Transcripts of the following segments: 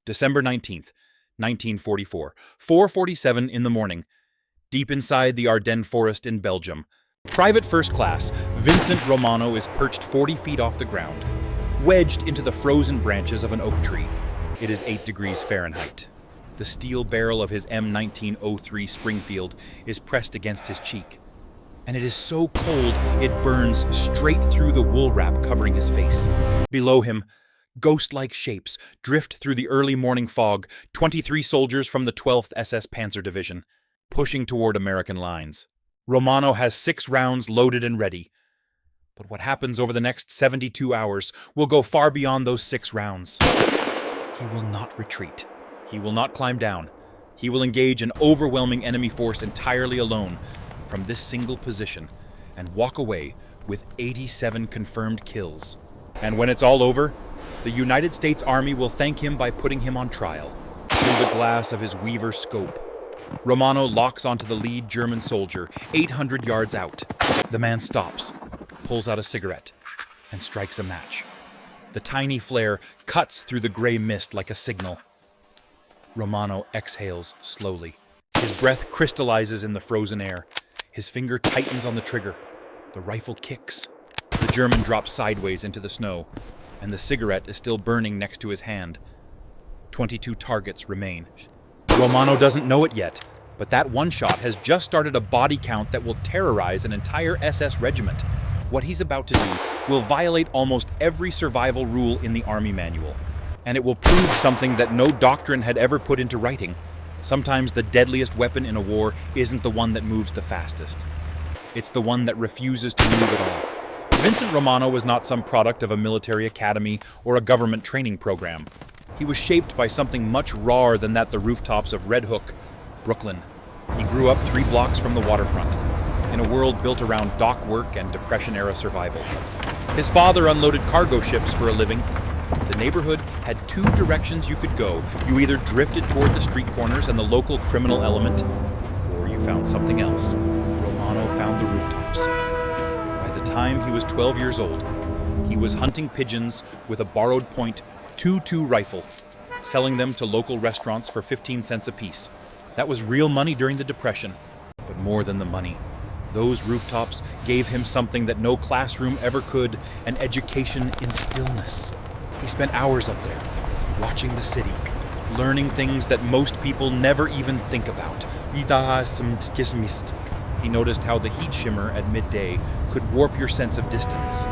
December 19th, 1944, 4:47 in the morning, deep inside the Ardennes forest in Belgium. Private First Class Vincent Romano is perched 40 feet off the ground, wedged into the frozen branches of an oak tree. It is 8 degrees Fahrenheit. The steel barrel of his M1903 Springfield is pressed against his cheek, and it is so cold it burns straight through the wool wrap covering his face. Below him, ghost-like shapes drift through the early morning fog, 23 soldiers from the 12th SS Panzer Division, pushing toward American lines. Romano has 6 rounds loaded and ready. But what happens over the next 72 hours will go far beyond those 6 rounds. He will not retreat. He will not climb down. He will engage an overwhelming enemy force entirely alone from this single position and walk away with 87 confirmed kills. And when it's all over, the United States Army will thank him by putting him on trial through the glass of his Weaver scope. Romano locks onto the lead German soldier, 800 yards out. The man stops, pulls out a cigarette, and strikes a match. The tiny flare cuts through the gray mist like a signal. Romano exhales slowly. His breath crystallizes in the frozen air. His finger tightens on the trigger. The rifle kicks. The German drops sideways into the snow, and the cigarette is still burning next to his hand. 22 targets remain. Romano doesn't know it yet, but that one shot has just started a body count that will terrorize an entire SS regiment. What he's about to do will violate almost every survival rule in the Army manual, and it will prove something that no doctrine had ever put into writing. Sometimes the deadliest weapon in a war isn't the one that moves the fastest. It's the one that refuses to move at all. Vincent Romano was not some product of a military academy or a government training program. He was shaped by something much rawer than that the rooftops of Red Hook, Brooklyn. He grew up 3 blocks from the waterfront, in a world built around dock work and Depression-era survival. His father unloaded cargo ships for a living. The neighborhood had 2 directions you could go. You either drifted toward the street corners and the local criminal element, or you found something else. Romano found the rooftops. By the time he was 12 years old, he was hunting pigeons with a borrowed .22 rifle, selling them to local restaurants for 15 cents apiece. That was real money during the Depression. But more than the money, those rooftops gave him something that no classroom ever could, an education in stillness. He spent hours up there, watching the city, learning things that most people never even think about. He noticed how the heat shimmer at midday could warp your sense of distance.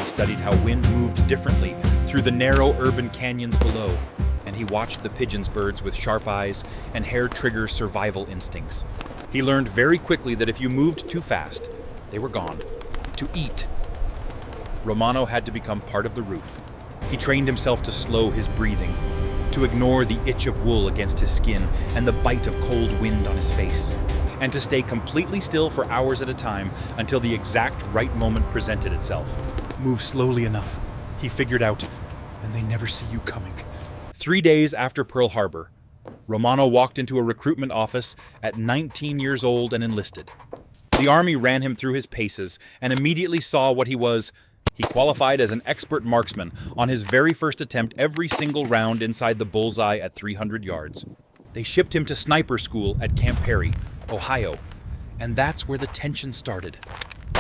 He studied how wind moved differently through the narrow urban canyons below, and he watched the pigeons' birds with sharp eyes and hair-trigger survival instincts. He learned very quickly that if you moved too fast, they were gone. To eat, Romano had to become part of the roof. He trained himself to slow his breathing, to ignore the itch of wool against his skin and the bite of cold wind on his face, and to stay completely still for hours at a time until the exact right moment presented itself. Move slowly enough, he figured out, and they never see you coming. 3 days after Pearl Harbor, Romano walked into a recruitment office at 19 years old and enlisted. The Army ran him through his paces and immediately saw what he was. He qualified as an expert marksman on his very first attempt every single round inside the bullseye at 300 yards. They shipped him to sniper school at Camp Perry, Ohio, and that's where the tension started.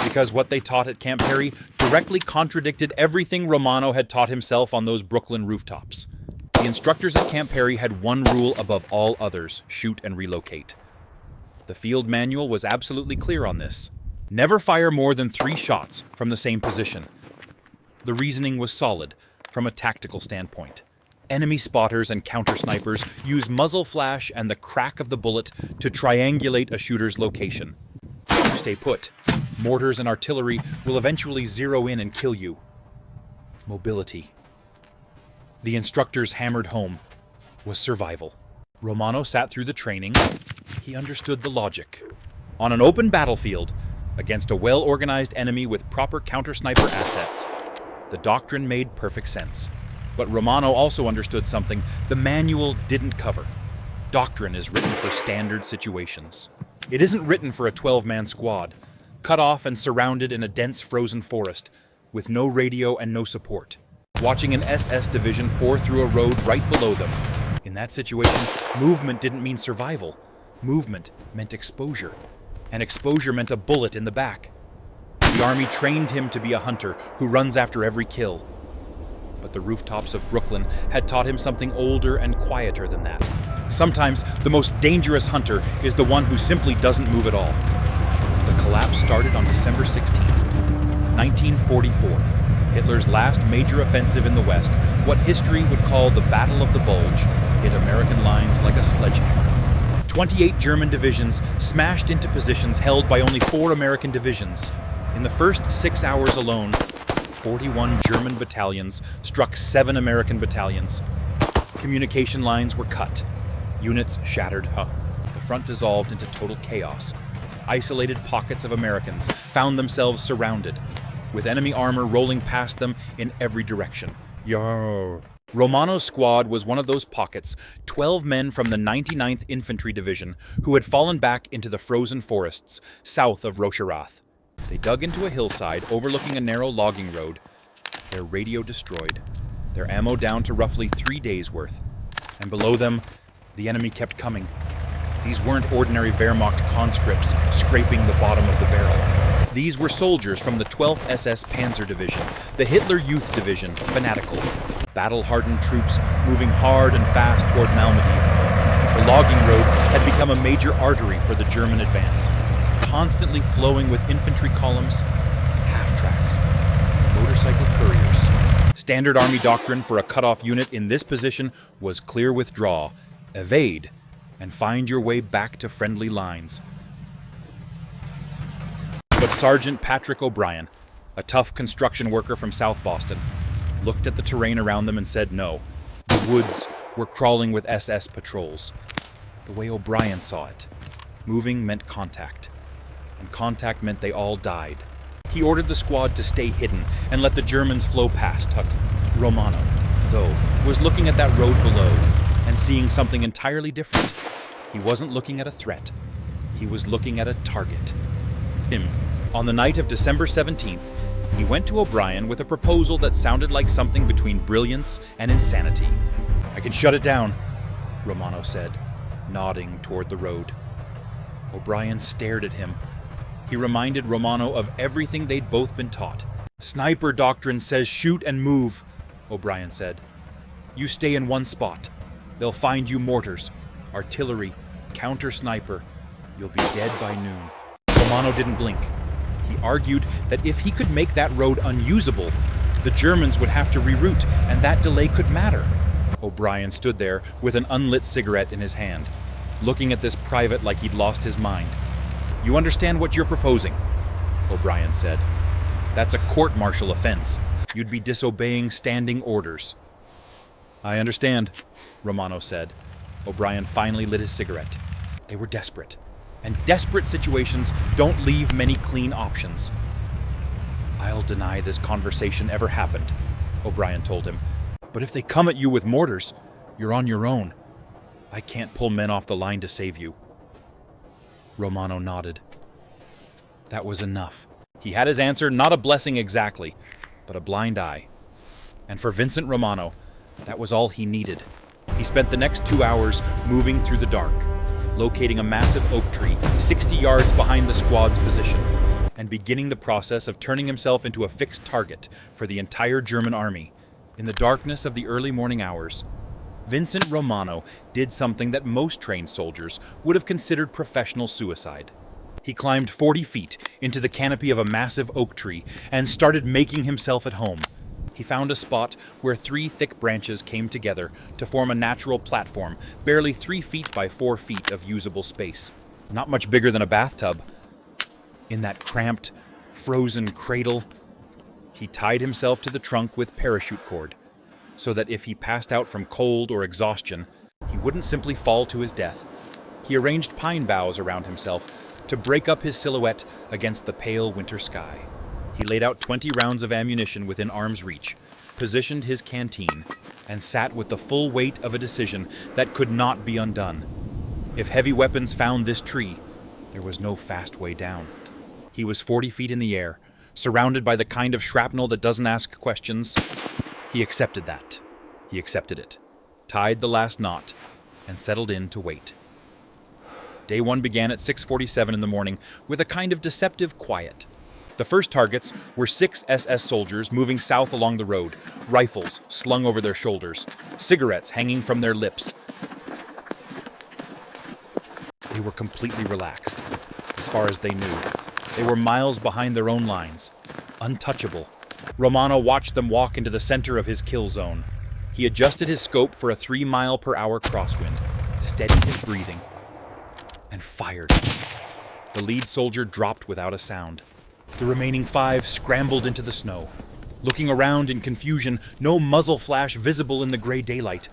Because what they taught at Camp Perry directly contradicted everything Romano had taught himself on those Brooklyn rooftops. The instructors at Camp Perry had one rule above all others: shoot and relocate. The field manual was absolutely clear on this. Never fire more than 3 shots from the same position. The reasoning was solid from a tactical standpoint. Enemy spotters and counter-snipers use muzzle flash and the crack of the bullet to triangulate a shooter's location. If you stay put, mortars and artillery will eventually zero in and kill you. Mobility. The instructors hammered home was survival. Romano sat through the training. He understood the logic. On an open battlefield, against a well-organized enemy with proper counter-sniper assets, the doctrine made perfect sense. But Romano also understood something the manual didn't cover. Doctrine is written for standard situations. It isn't written for a 12-man squad, cut off and surrounded in a dense frozen forest, with no radio and no support, watching an SS division pour through a road right below them, that situation, movement didn't mean survival. Movement meant exposure. And exposure meant a bullet in the back. The army trained him to be a hunter who runs after every kill. But the rooftops of Brooklyn had taught him something older and quieter than that. Sometimes the most dangerous hunter is the one who simply doesn't move at all. The collapse started on December 16, 1944. Hitler's last major offensive in the West, what history would call the Battle of the Bulge, hit American lines like a sledgehammer. 28 German divisions smashed into positions held by only 4 American divisions. In the first 6 hours alone, 41 German battalions struck 7 American battalions. Communication lines were cut. Units shattered. The front dissolved into total chaos. Isolated pockets of Americans found themselves surrounded, with enemy armor rolling past them in every direction. Yo! Romano's squad was one of those pockets, 12 men from the 99th Infantry Division who had fallen back into the frozen forests south of Rocherath. They dug into a hillside overlooking a narrow logging road, their radio destroyed, their ammo down to roughly 3 days' worth. And below them, the enemy kept coming. These weren't ordinary Wehrmacht conscripts scraping the bottom of the barrel. These were soldiers from the 12th SS Panzer Division, the Hitler Youth Division, fanatical. Battle-hardened troops moving hard and fast toward Malmedy. The logging road had become a major artery for the German advance, constantly flowing with infantry columns, half-tracks, motorcycle couriers. Standard Army doctrine for a cut-off unit in this position was clear withdraw, evade, and find your way back to friendly lines. But Sergeant Patrick O'Brien, a tough construction worker from South Boston, looked at the terrain around them and said no. The woods were crawling with SS patrols. The way O'Brien saw it, moving meant contact, and contact meant they all died. He ordered the squad to stay hidden and let the Germans flow past. Romano, though, was looking at that road below and seeing something entirely different. He wasn't looking at a threat. He was looking at a target. Him. On the night of December 17th, he went to O'Brien with a proposal that sounded like something between brilliance and insanity. "I can shut it down," Romano said, nodding toward the road. O'Brien stared at him. He reminded Romano of everything they'd both been taught. "Sniper doctrine says shoot and move," O'Brien said. "You stay in one spot. They'll find you mortars, artillery, counter-sniper. You'll be dead by noon." Romano didn't blink. He argued that if he could make that road unusable, the Germans would have to reroute, and that delay could matter. O'Brien stood there with an unlit cigarette in his hand, looking at this private like he'd lost his mind. "You understand what you're proposing?" O'Brien said. "That's a court-martial offense. You'd be disobeying standing orders." "I understand," Romano said. O'Brien finally lit his cigarette. They were desperate, and desperate situations don't leave many clean options. "I'll deny this conversation ever happened," O'Brien told him. "But if they come at you with mortars, you're on your own. I can't pull men off the line to save you." Romano nodded. That was enough. He had his answer, not a blessing exactly, but a blind eye. And for Vincent Romano, that was all he needed. He spent the next 2 hours moving through the dark, locating a massive oak tree 60 yards behind the squad's position, and beginning the process of turning himself into a fixed target for the entire German army. In the darkness of the early morning hours, Vincent Romano did something that most trained soldiers would have considered professional suicide. He climbed 40 feet into the canopy of a massive oak tree and started making himself at home. He found a spot where 3 thick branches came together to form a natural platform, barely 3 feet by 4 feet of usable space. Not much bigger than a bathtub. In that cramped, frozen cradle, he tied himself to the trunk with parachute cord, so that if he passed out from cold or exhaustion, he wouldn't simply fall to his death. He arranged pine boughs around himself to break up his silhouette against the pale winter sky. He laid out 20 rounds of ammunition within arm's reach, positioned his canteen, and sat with the full weight of a decision that could not be undone. If heavy weapons found this tree, there was no fast way down. He was 40 feet in the air, surrounded by the kind of shrapnel that doesn't ask questions. He accepted that. He accepted it. tied the last knot, and settled in to wait. Day 1 began at 6:47 in the morning with a kind of deceptive quiet. The first targets were 6 SS soldiers moving south along the road, rifles slung over their shoulders, cigarettes hanging from their lips. They were completely relaxed, as far as they knew. They were miles behind their own lines, untouchable. Romano watched them walk into the center of his kill zone. He adjusted his scope for a 3-mile-per-hour crosswind, steadied his breathing, and fired. The lead soldier dropped without a sound. The remaining 5 scrambled into the snow. Looking around in confusion, no muzzle flash visible in the gray daylight.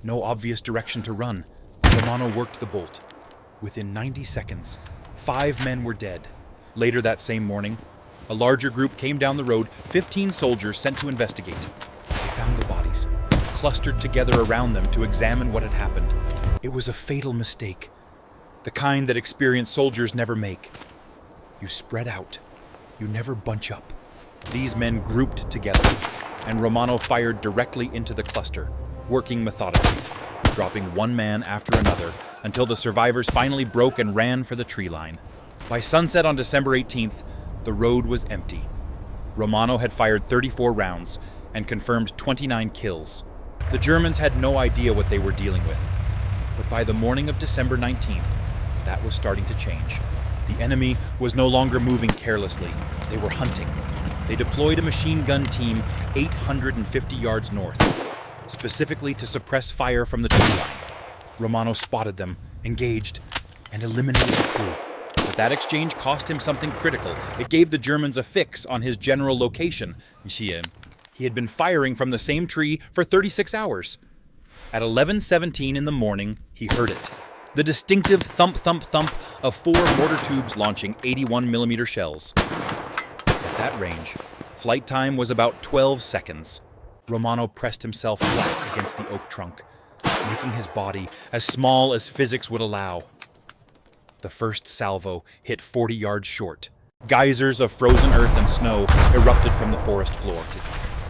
No obvious direction to run. Romano worked the bolt. Within 90 seconds, 5 men were dead. Later that same morning, a larger group came down the road, 15 soldiers sent to investigate. They found the bodies, clustered together around them to examine what had happened. It was a fatal mistake, the kind that experienced soldiers never make. You spread out. You never bunch up. These men grouped together, and Romano fired directly into the cluster, working methodically, dropping one man after another until the survivors finally broke and ran for the tree line. By sunset on December 18th, the road was empty. Romano had fired 34 rounds and confirmed 29 kills. The Germans had no idea what they were dealing with, but by the morning of December 19th, that was starting to change. The enemy was no longer moving carelessly. They were hunting. They deployed a machine gun team 850 yards north, specifically to suppress fire from the tree line. Romano spotted them, engaged, and eliminated the crew. But that exchange cost him something critical. It gave the Germans a fix on his general location. He had been firing from the same tree for 36 hours. At 11:17 in the morning, he heard it. The distinctive thump, thump, thump of 4 mortar tubes launching 81mm shells. At that range, flight time was about 12 seconds. Romano pressed himself flat against the oak trunk, making his body as small as physics would allow. The first salvo hit 40 yards short. Geysers of frozen earth and snow erupted from the forest floor.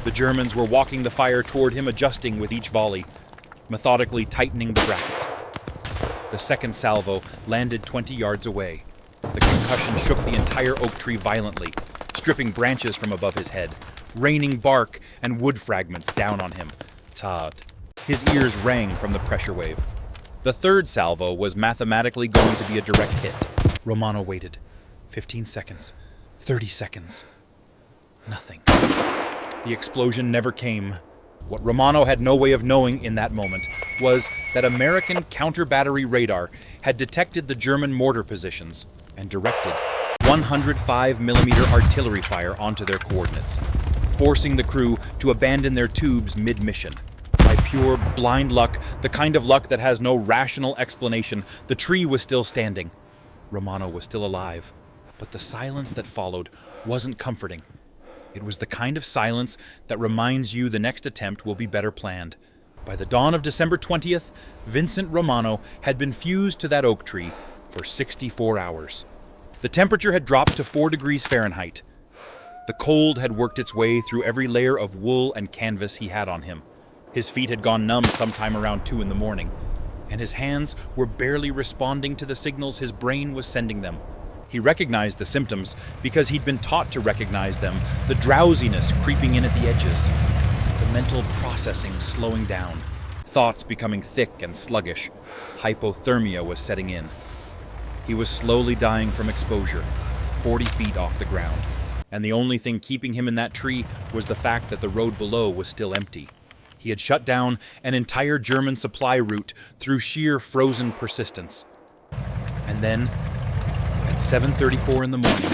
The Germans were walking the fire toward him, adjusting with each volley, methodically tightening the bracket. The second salvo landed 20 yards away. The concussion shook the entire oak tree violently, stripping branches from above his head, raining bark and wood fragments down on him. Tad. His ears rang from the pressure wave. The third salvo was mathematically going to be a direct hit. Romano waited. 15 seconds. 30 seconds. Nothing. The explosion never came. What Romano had no way of knowing in that moment was that American counter-battery radar had detected the German mortar positions and directed 105mm artillery fire onto their coordinates, forcing the crew to abandon their tubes mid-mission. By pure, blind luck, the kind of luck that has no rational explanation, the tree was still standing. Romano was still alive, but the silence that followed wasn't comforting. It was the kind of silence that reminds you the next attempt will be better planned. By the dawn of December 20th, Vincent Romano had been fused to that oak tree for 64 hours. The temperature had dropped to 4 degrees Fahrenheit. The cold had worked its way through every layer of wool and canvas he had on him. His feet had gone numb sometime around 2 in the morning, and his hands were barely responding to the signals his brain was sending them. He recognized the symptoms because he'd been taught to recognize them, the drowsiness creeping in at the edges, the mental processing slowing down, thoughts becoming thick and sluggish. Hypothermia was setting in. He was slowly dying from exposure, 40 feet off the ground, and the only thing keeping him in that tree was the fact that the road below was still empty. He had shut down an entire German supply route through sheer frozen persistence. And then, at 7:34 in the morning,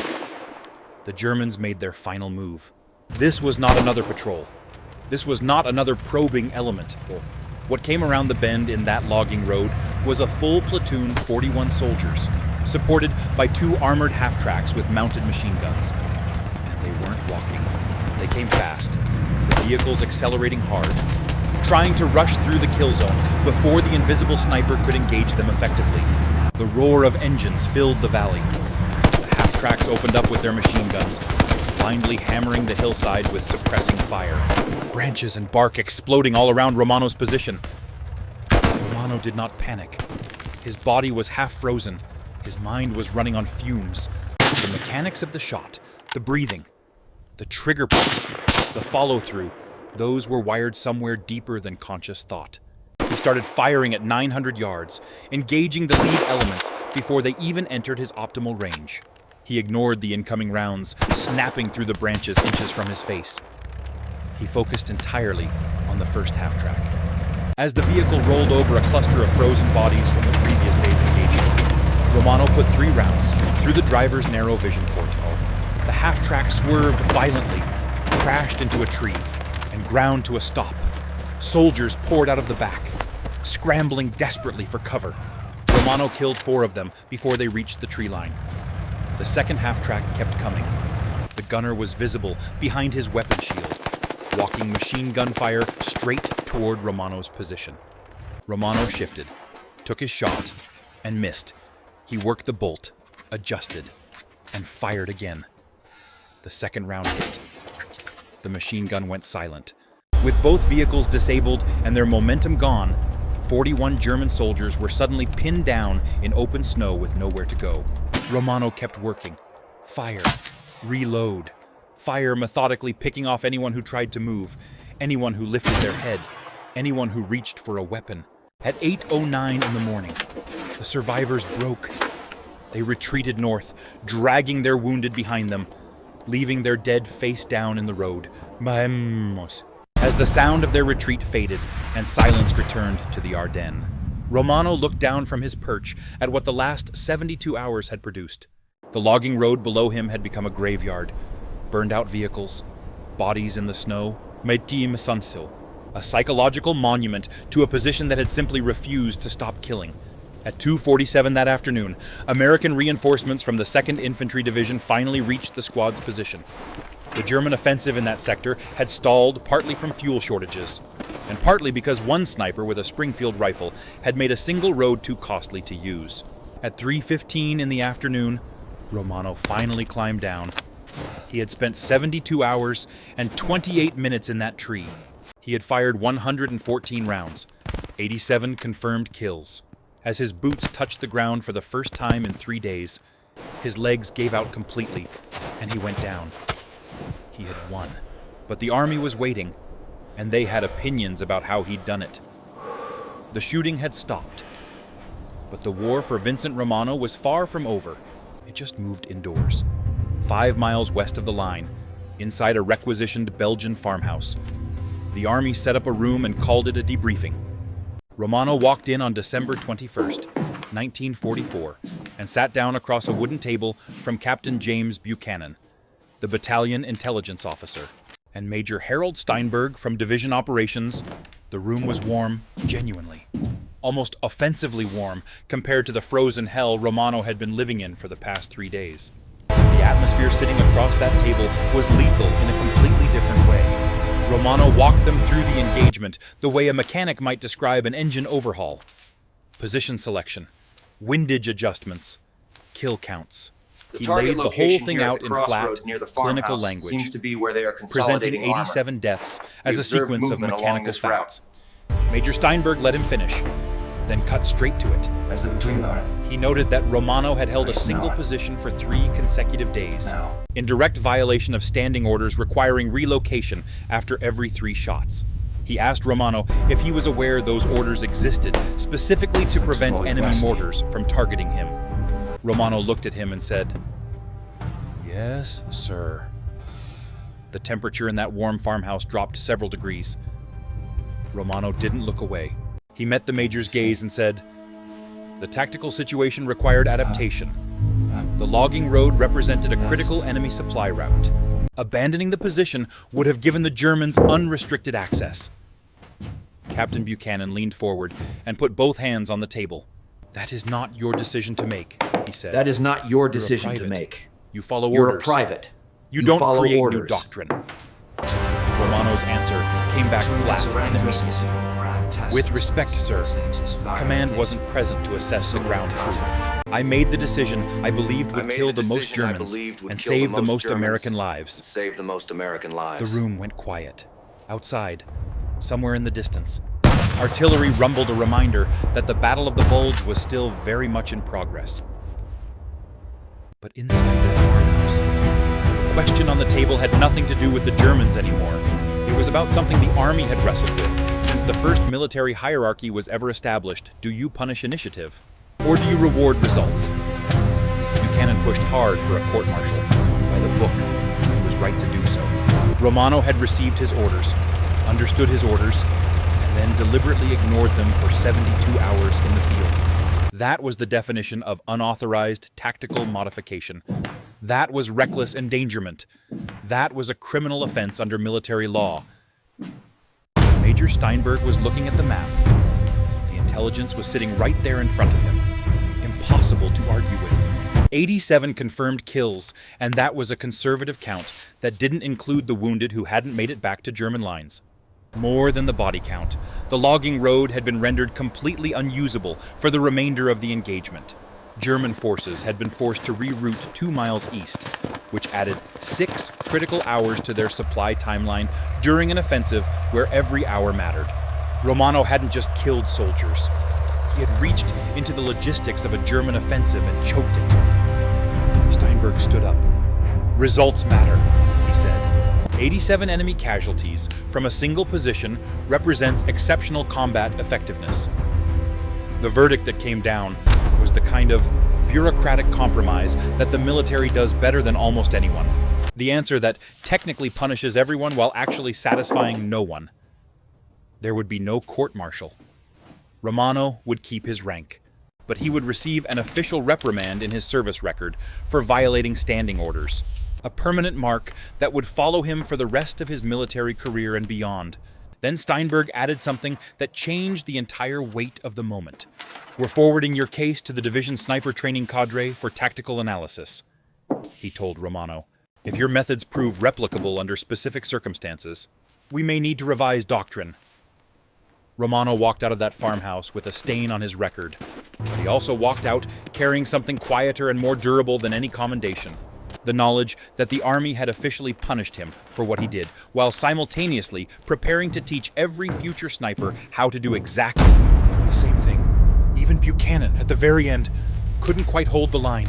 the Germans made their final move. This was not another patrol. This was not another probing element. What came around the bend in that logging road was a full platoon, 41 soldiers, supported by 2 armored half-tracks with mounted machine guns. And they weren't walking. They came fast, the vehicles accelerating hard, trying to rush through the kill zone before the invisible sniper could engage them effectively. The roar of engines filled the valley. The half-tracks opened up with their machine guns, blindly hammering the hillside with suppressing fire. Branches and bark exploding all around Romano's position. Romano did not panic. His body was half frozen. His mind was running on fumes. The mechanics of the shot, the breathing, the trigger press, the follow-through, those were wired somewhere deeper than conscious thought. He started firing at 900 yards, engaging the lead elements before they even entered his optimal range. He ignored the incoming rounds, snapping through the branches inches from his face. He focused entirely on the first half-track. As the vehicle rolled over a cluster of frozen bodies from the previous day's engagements, Romano put 3 rounds through the driver's narrow vision porthole. The half-track swerved violently, crashed into a tree, and ground to a stop. Soldiers poured out of the back, scrambling desperately for cover. Romano killed 4 of them before they reached the tree line. The second half-track kept coming. The gunner was visible behind his weapon shield, walking machine gun fire straight toward Romano's position. Romano shifted, took his shot, and missed. He worked the bolt, adjusted, and fired again. The second round hit. The machine gun went silent. With both vehicles disabled and their momentum gone, 41 German soldiers were suddenly pinned down in open snow with nowhere to go. Romano kept working. Fire. Reload. Fire methodically picking off anyone who tried to move, anyone who lifted their head, anyone who reached for a weapon. At 8:09 in the morning, the survivors broke. They retreated north, dragging their wounded behind them, leaving their dead face down in the road. Vamos. As the sound of their retreat faded and silence returned to the Ardennes, Romano looked down from his perch at what the last 72 hours had produced. The logging road below him had become a graveyard. Burned-out vehicles, bodies in the snow, Métier Sansil, a psychological monument to a position that had simply refused to stop killing. At 2:47 that afternoon, American reinforcements from the 2nd Infantry Division finally reached the squad's position. The German offensive in that sector had stalled partly from fuel shortages, and partly because one sniper with a Springfield rifle had made a single road too costly to use. At 3:15 in the afternoon, Romano finally climbed down. He had spent 72 hours and 28 minutes in that tree. He had fired 114 rounds, 87 confirmed kills. As his boots touched the ground for the first time in 3 days, his legs gave out completely, and he went down. He had won. But the army was waiting, and they had opinions about how he'd done it. The shooting had stopped. But the war for Vincent Romano was far from over. It just moved indoors, 5 miles west of the line, inside a requisitioned Belgian farmhouse. The army set up a room and called it a debriefing. Romano walked in on December 21st, 1944, and sat down across a wooden table from Captain James Buchanan, the battalion intelligence officer, and Major Harold Steinberg from Division Operations. The room was warm, genuinely. Almost offensively warm compared to the frozen hell Romano had been living in for the past 3 days. The atmosphere sitting across that table was lethal in a completely different way. Romano walked them through the engagement the way a mechanic might describe an engine overhaul. Position selection, windage adjustments, kill counts. He laid the whole thing out in flat, clinical language, seems to be where they are presenting 87 deaths as a sequence of mechanical facts. Major Steinberg let him finish, then cut straight to it. As the between are. He noted that Romano had held a single position for 3 consecutive days, in direct violation of standing orders requiring relocation after every 3 shots. He asked Romano if he was aware those orders existed, specifically to prevent enemy mortars from targeting him. Romano looked at him and said, "Yes, sir." The temperature in that warm farmhouse dropped several degrees. Romano didn't look away. He met the major's gaze and said, "The tactical situation required adaptation. The logging road represented a critical enemy supply route. Abandoning the position would have given the Germans unrestricted access." Captain Buchanan leaned forward and put both hands on the table. "That is not your decision to make," he said. "That is not your decision to make. You follow You're orders. a private. You don't follow create orders. new doctrine." Romano's answer came back flat and immediate. "With respect, sir, command wasn't present to assess the ground truth. I made the decision I believed would kill the most Germans and save the most American lives." The room went quiet. Outside, somewhere in the distance, Artillery rumbled a reminder that the Battle of the Bulge was still very much in progress. But inside that farmhouse, the question on the table had nothing to do with the Germans anymore. It was about something the army had wrestled with. Since the first military hierarchy was ever established, do you punish initiative? Or do you reward results? Buchanan pushed hard for a court-martial. By the book, he was right to do so. Romano had received his orders, understood his orders, and then deliberately ignored them for 72 hours in the field. That was the definition of unauthorized tactical modification. That was reckless endangerment. That was a criminal offense under military law. Major Steinberg was looking at the map. The intelligence was sitting right there in front of him. Impossible to argue with. 87 confirmed kills, and that was a conservative count that didn't include the wounded who hadn't made it back to German lines. More than the body count, the logging road had been rendered completely unusable for the remainder of the engagement. German forces had been forced to reroute 2 miles east, which added 6 critical hours to their supply timeline during an offensive where every hour mattered. Romano hadn't just killed soldiers. He had reached into the logistics of a German offensive and choked it. Steinberg stood up. "Results matter," he said. 87 enemy casualties from a single position represents exceptional combat effectiveness. The verdict that came down was the kind of bureaucratic compromise that the military does better than almost anyone. The answer that technically punishes everyone while actually satisfying no one. There would be no court-martial. Romano would keep his rank, but he would receive an official reprimand in his service record for violating standing orders. A permanent mark that would follow him for the rest of his military career and beyond. Then Steinberg added something that changed the entire weight of the moment. "We're forwarding your case to the division sniper training cadre for tactical analysis," he told Romano. "If your methods prove replicable under specific circumstances, we may need to revise Doctrine." Romano walked out of that farmhouse with a stain on his record, but he also walked out carrying something quieter and more durable than any commendation. The knowledge that the army had officially punished him for what he did, while simultaneously preparing to teach every future sniper how to do exactly the same thing. Even Buchanan, at the very end, couldn't quite hold the line.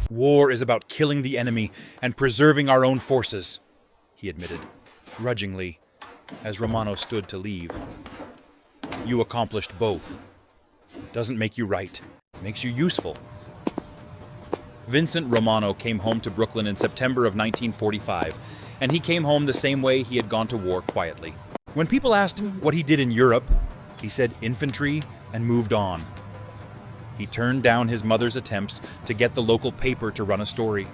"War is about killing the enemy and preserving our own forces," he admitted, grudgingly, as Romano stood to leave. "You accomplished both. Doesn't make you right. Makes you useful." Vincent Romano came home to Brooklyn in September of 1945, and he came home the same way he had gone to war, quietly. When people asked what he did in Europe, he said infantry and moved on. He turned down his mother's attempts to get the local paper to run a story.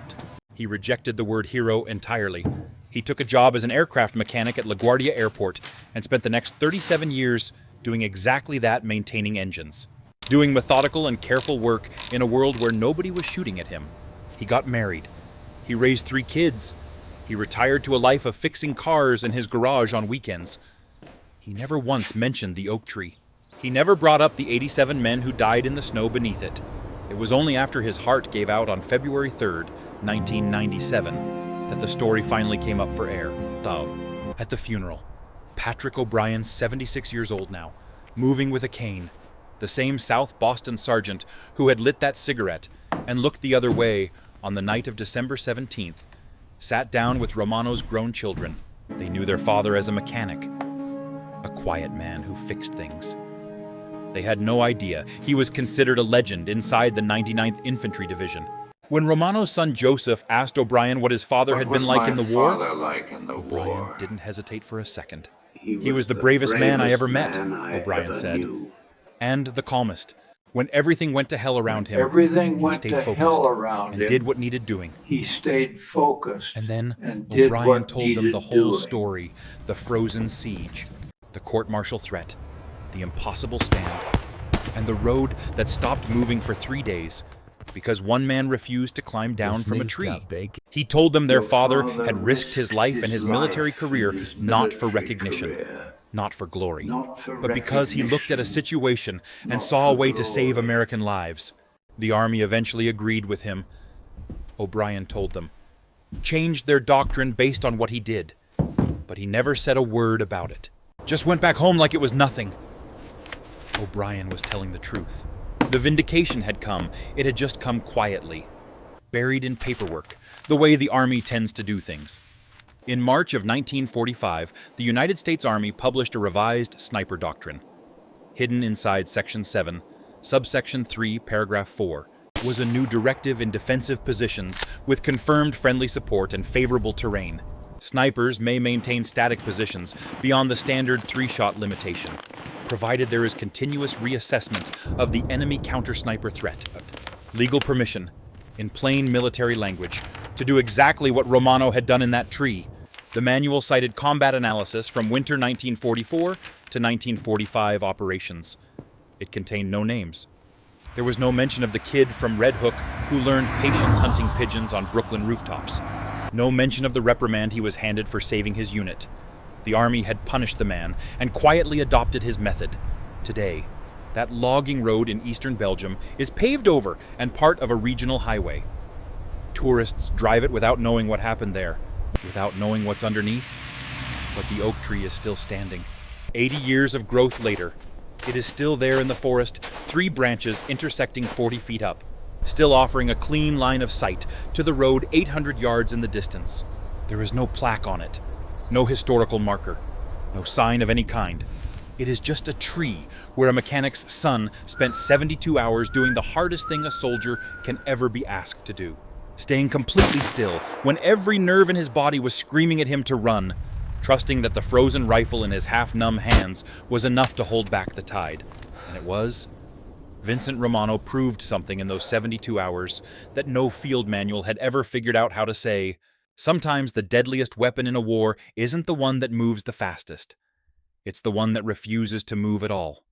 He rejected the word hero entirely. He took a job as an aircraft mechanic at LaGuardia Airport and spent the next 37 years doing exactly that, maintaining engines. Doing methodical and careful work in a world where nobody was shooting at him. He got married. He raised 3 kids. He retired to a life of fixing cars in his garage on weekends. He never once mentioned the oak tree. He never brought up the 87 men who died in the snow beneath it. It was only after his heart gave out on February 3rd, 1997, that the story finally came up for air. At the funeral, Patrick O'Brien, 76 years old now, moving with a cane. The same South Boston sergeant who had lit that cigarette and looked the other way on the night of December 17th, sat down with Romano's grown children. They knew their father as a mechanic, a quiet man who fixed things. They had no idea he was considered a legend inside the 99th Infantry Division. When Romano's son Joseph asked O'Brien what his father had been like in the war, O'Brien didn't hesitate for a second. He was the bravest man I ever met, O'Brien said. And the calmest. When everything went to hell around him, he stayed focused and did what needed doing. He stayed focused. And then O'Brien told them the whole story, the frozen siege, the court-martial threat, the impossible stand, and the road that stopped moving for 3 days because one man refused to climb down from a tree. He told them their father had risked his life and his military career not for recognition, not for glory, but because he looked at a situation and saw a way to save American lives. The army eventually agreed with him, O'Brien told them, changed their doctrine based on what he did, but he never said a word about it. Just went back home like it was nothing. O'Brien was telling the truth. The vindication had come. It had just come quietly, buried in paperwork, the way the Army tends to do things. In March of 1945, the United States Army published a revised sniper doctrine. Hidden inside Section 7, Subsection 3, Paragraph 4, was a new directive in defensive positions with confirmed friendly support and favorable terrain. Snipers may maintain static positions beyond the standard 3-shot limitation, provided there is continuous reassessment of the enemy counter-sniper threat. Legal permission, in plain military language, to do exactly what Romano had done in that tree. The manual cited combat analysis from winter 1944 to 1945 operations. It contained no names. There was no mention of the kid from Red Hook who learned patience hunting pigeons on Brooklyn rooftops. No mention of the reprimand he was handed for saving his unit. The Army had punished the man and quietly adopted his method. Today, that logging road in eastern Belgium is paved over and part of a regional highway. Tourists drive it without knowing what happened there, without knowing what's underneath. But the oak tree is still standing. 80 years of growth later, it is still there in the forest, 3 branches intersecting 40 feet up, still offering a clean line of sight to the road 800 yards in the distance. There is no plaque on it, no historical marker, no sign of any kind. It is just a tree where a mechanic's son spent 72 hours doing the hardest thing a soldier can ever be asked to do, staying completely still when every nerve in his body was screaming at him to run, trusting that the frozen rifle in his half-numb hands was enough to hold back the tide. And it was. Vincent Romano proved something in those 72 hours that no field manual had ever figured out how to say. Sometimes the deadliest weapon in a war isn't the one that moves the fastest. It's the one that refuses to move at all.